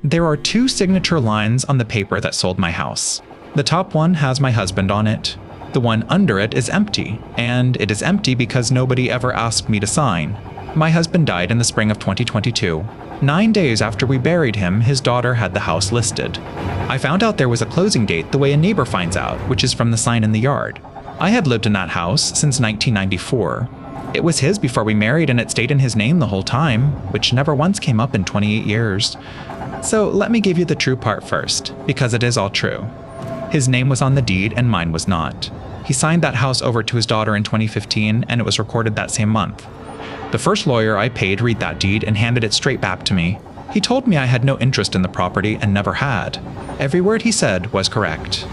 There are 2 signature lines on the paper that sold my house. The top one has my husband on it. The one under it is empty, and it is empty because nobody ever asked me to sign. My husband died in the spring of 2022. 9 days after we buried him, his daughter had the house listed. I found out there was a closing date the way a neighbor finds out, which is from the sign in the yard. I had lived in that house since 1994. It was his before we married, and it stayed in his name the whole time, which never once came up in 28 years. So let me give you the true part first, because it is all true. His name was on the deed and mine was not. He signed that house over to his daughter in 2015, and it was recorded that same month. The first lawyer I paid read that deed and handed it straight back to me. He told me I had no interest in the property and never had. Every word he said was correct.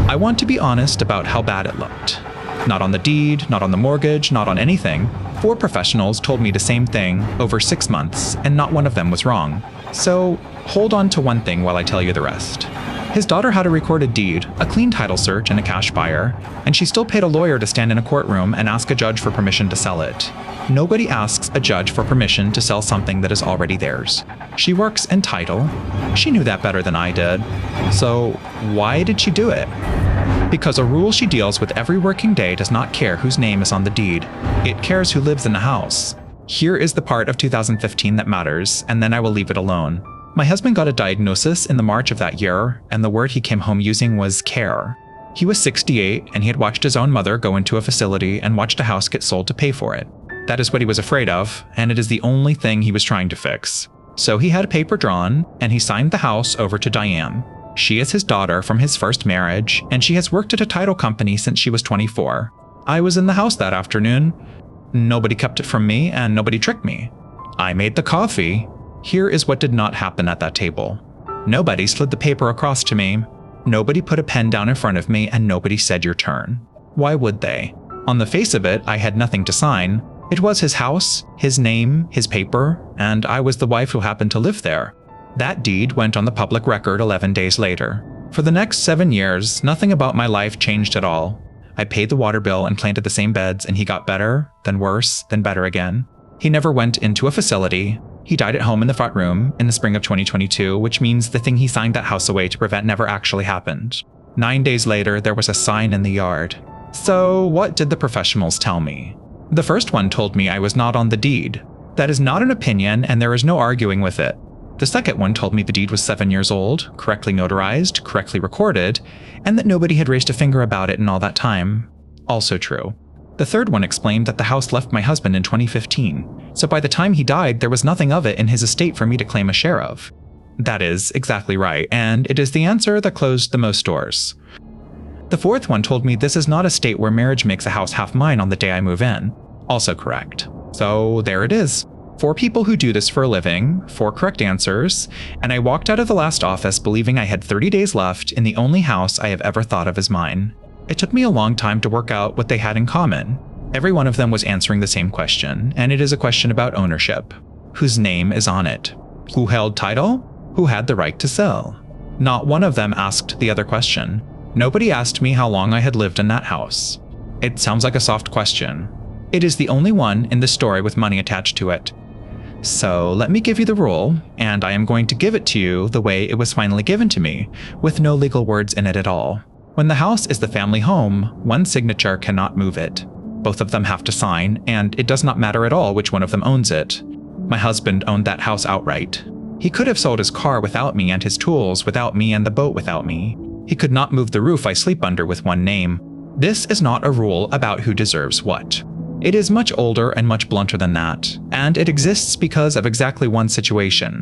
I want to be honest about how bad it looked. Not on the deed, not on the mortgage, not on anything. 4 professionals told me the same thing over 6 months, and not one of them was wrong. So hold on to one thing while I tell you the rest. His daughter had a recorded deed, a clean title search, and a cash buyer, and she still paid a lawyer to stand in a courtroom and ask a judge for permission to sell it. Nobody asks a judge for permission to sell something that is already theirs. She works in title. She knew that better than I did. So why did she do it? Because a rule she deals with every working day does not care whose name is on the deed. It cares who lives in the house. Here is the part of 2015 that matters, and then I will leave it alone. My husband got a diagnosis in the March of that year, and the word he came home using was care. He was 68, and he had watched his own mother go into a facility and watched a house get sold to pay for it. That is what he was afraid of, and it is the only thing he was trying to fix. So he had a paper drawn, and he signed the house over to Diane. She is his daughter from his first marriage, and she has worked at a title company since she was 24. I was in the house that afternoon. Nobody kept it from me, and nobody tricked me. I made the coffee. Here is what did not happen at that table. Nobody slid the paper across to me. Nobody put a pen down in front of me, and nobody said your turn. Why would they? On the face of it, I had nothing to sign. It was his house, his name, his paper, and I was the wife who happened to live there. That deed went on the public record 11 days later. For the next 7 years, nothing about my life changed at all. I paid the water bill and planted the same beds, and he got better, then worse, then better again. He never went into a facility. He died at home in the front room in the spring of 2022, which means the thing he signed that house away to prevent never actually happened. 9 days later, there was a sign in the yard. So what did the professionals tell me? The first one told me I was not on the deed. That is not an opinion, and there is no arguing with it. The second one told me the deed was 7 years old, correctly notarized, correctly recorded, and that nobody had raised a finger about it in all that time. Also true. The third one explained that the house left my husband in 2015, so by the time he died, there was nothing of it in his estate for me to claim a share of. That is exactly right, and it is the answer that closed the most doors. The fourth one told me this is not a state where marriage makes a house half mine on the day I move in. Also correct. So there it is. 4 people who do this for a living, 4 correct answers, and I walked out of the last office believing I had 30 days left in the only house I have ever thought of as mine. It took me a long time to work out what they had in common. Every one of them was answering the same question, and it is a question about ownership. Whose name is on it? Who held title? Who had the right to sell? Not one of them asked the other question. Nobody asked me how long I had lived in that house. It sounds like a soft question. It is the only one in the story with money attached to it. So let me give you the rule, and I am going to give it to you the way it was finally given to me, with no legal words in it at all. When the house is the family home, one signature cannot move it. Both of them have to sign, and it does not matter at all which one of them owns it. My husband owned that house outright. He could have sold his car without me and his tools without me and the boat without me. He could not move the roof I sleep under with one name. This is not a rule about who deserves what. It is much older and much blunter than that, and it exists because of exactly one situation.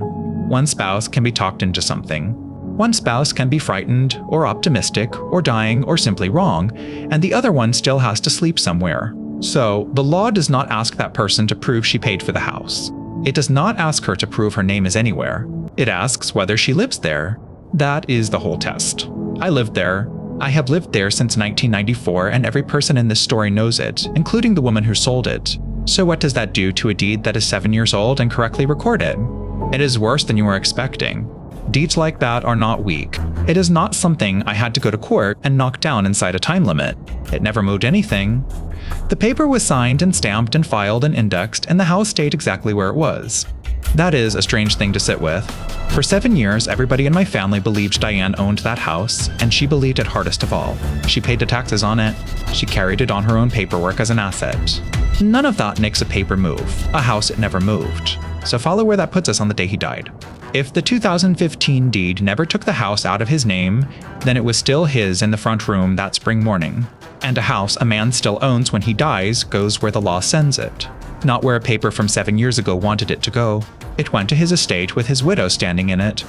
One spouse can be talked into something. One spouse can be frightened, or optimistic, or dying, or simply wrong, and the other one still has to sleep somewhere. So, the law does not ask that person to prove she paid for the house. It does not ask her to prove her name is anywhere. It asks whether she lives there. That is the whole test. I lived there. I have lived there since 1994, and every person in this story knows it, including the woman who sold it. So what does that do to a deed that is 7 years old and correctly recorded? It is worse than you were expecting. Deeds like that are not weak. It is not something I had to go to court and knock down inside a time limit. It never moved anything. The paper was signed and stamped and filed and indexed, and the house stayed exactly where it was. That is a strange thing to sit with. For 7 years, everybody in my family believed Diane owned that house, and she believed it hardest of all. She paid the taxes on it. She carried it on her own paperwork as an asset. None of that makes a paper move, a house it never moved. So follow where that puts us on the day he died. If the 2015 deed never took the house out of his name, then it was still his in the front room that spring morning. And a house a man still owns when he dies goes where the law sends it. Not where a paper from 7 years ago wanted it to go. It went to his estate with his widow standing in it.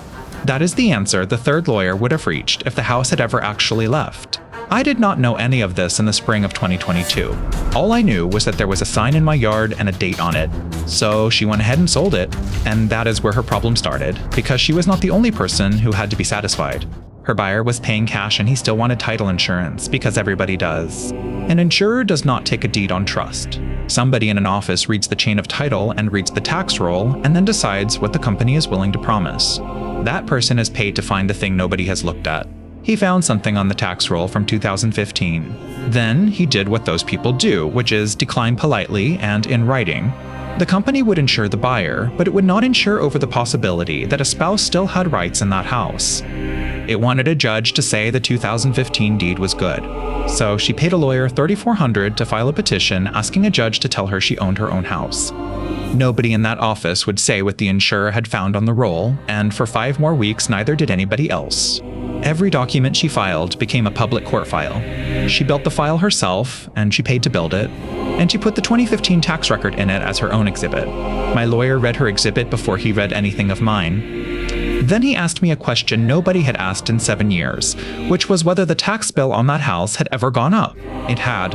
That is the answer the third lawyer would have reached if the house had ever actually left. I did not know any of this in the spring of 2022. All I knew was that there was a sign in my yard and a date on it. So she went ahead and sold it, and that is where her problem started, because she was not the only person who had to be satisfied. Her buyer was paying cash and he still wanted title insurance, because everybody does. An insurer does not take a deed on trust. Somebody in an office reads the chain of title and reads the tax roll and then decides what the company is willing to promise. That person is paid to find the thing nobody has looked at. He found something on the tax roll from 2015. Then he did what those people do, which is decline politely and in writing. The company would insure the buyer, but it would not insure over the possibility that a spouse still had rights in that house. It wanted a judge to say the 2015 deed was good. So she paid a lawyer $3,400 to file a petition asking a judge to tell her she owned her own house. Nobody in that office would say what the insurer had found on the roll, and for 5 more weeks neither did anybody else. Every document she filed became a public court file. She built the file herself, and she paid to build it, and she put the 2015 tax record in it as her own exhibit. My lawyer read her exhibit before he read anything of mine. Then he asked me a question nobody had asked in 7 years, which was whether the tax bill on that house had ever gone up. It had.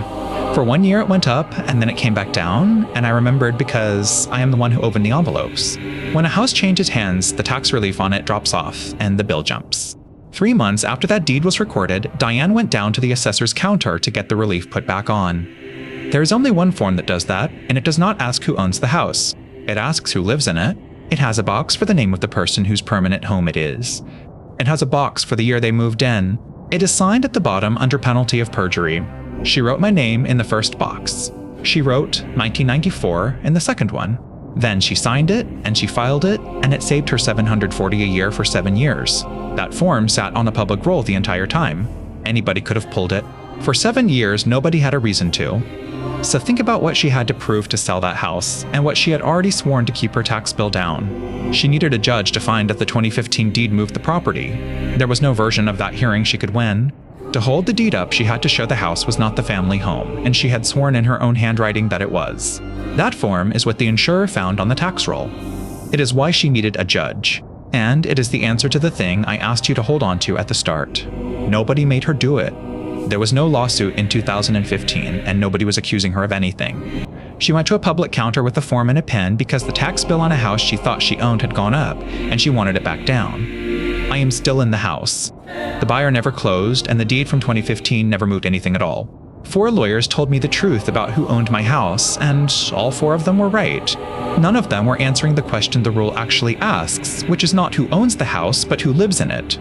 For 1 year it went up, and then it came back down, and I remembered because I am the one who opened the envelopes. When a house changes hands, the tax relief on it drops off, and the bill jumps. 3 months after that deed was recorded, Diane went down to the assessor's counter to get the relief put back on. There is only one form that does that, and it does not ask who owns the house. It asks who lives in it. It has a box for the name of the person whose permanent home it is. It has a box for the year they moved in. It is signed at the bottom under penalty of perjury. She wrote my name in the first box. She wrote 1994 in the second one. Then she signed it, and she filed it, and it saved her $740 a year for 7 years. That form sat on the public roll the entire time. Anybody could have pulled it. For 7 years, nobody had a reason to. So think about what she had to prove to sell that house, and what she had already sworn to keep her tax bill down. She needed a judge to find that the 2015 deed moved the property. There was no version of that hearing she could win. To hold the deed up, she had to show the house was not the family home, and she had sworn in her own handwriting that it was. That form is what the insurer found on the tax roll. It is why she needed a judge. And it is the answer to the thing I asked you to hold on to at the start. Nobody made her do it. There was no lawsuit in 2015, and nobody was accusing her of anything. She went to a public counter with a form and a pen because the tax bill on a house she thought she owned had gone up, and she wanted it back down. I am still in the house. The buyer never closed, and the deed from 2015 never moved anything at all. 4 lawyers told me the truth about who owned my house, and all 4 of them were right. None of them were answering the question the rule actually asks, which is not who owns the house, but who lives in it.